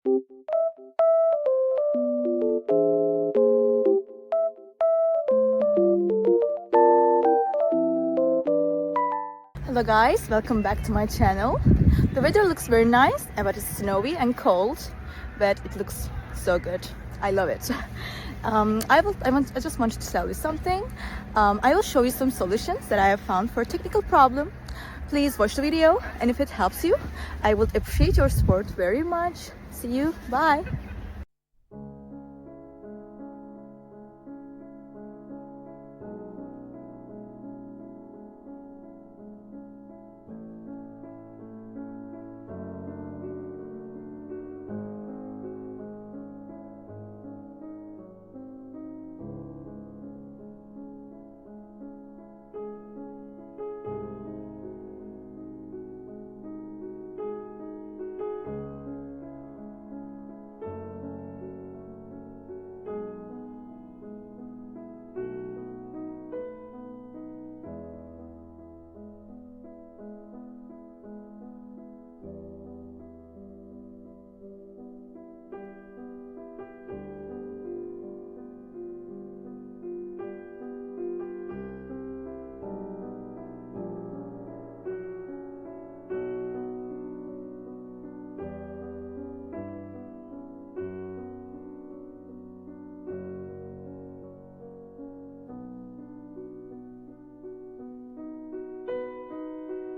Hello guys, welcome back to my channel. The weather looks very nice, but it's snowy and cold, but it looks so good. I love it. I just wanted to tell you something. I will show you some solutions that I have found for a technical problem. Please watch the video, and if it helps you, I would appreciate your support very much. See you, bye.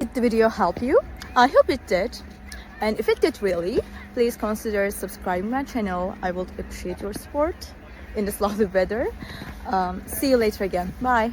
Did the video help you? I hope it did. And if it did really, please consider subscribing my channel. I would appreciate your support in this lovely weather. See you later again. Bye.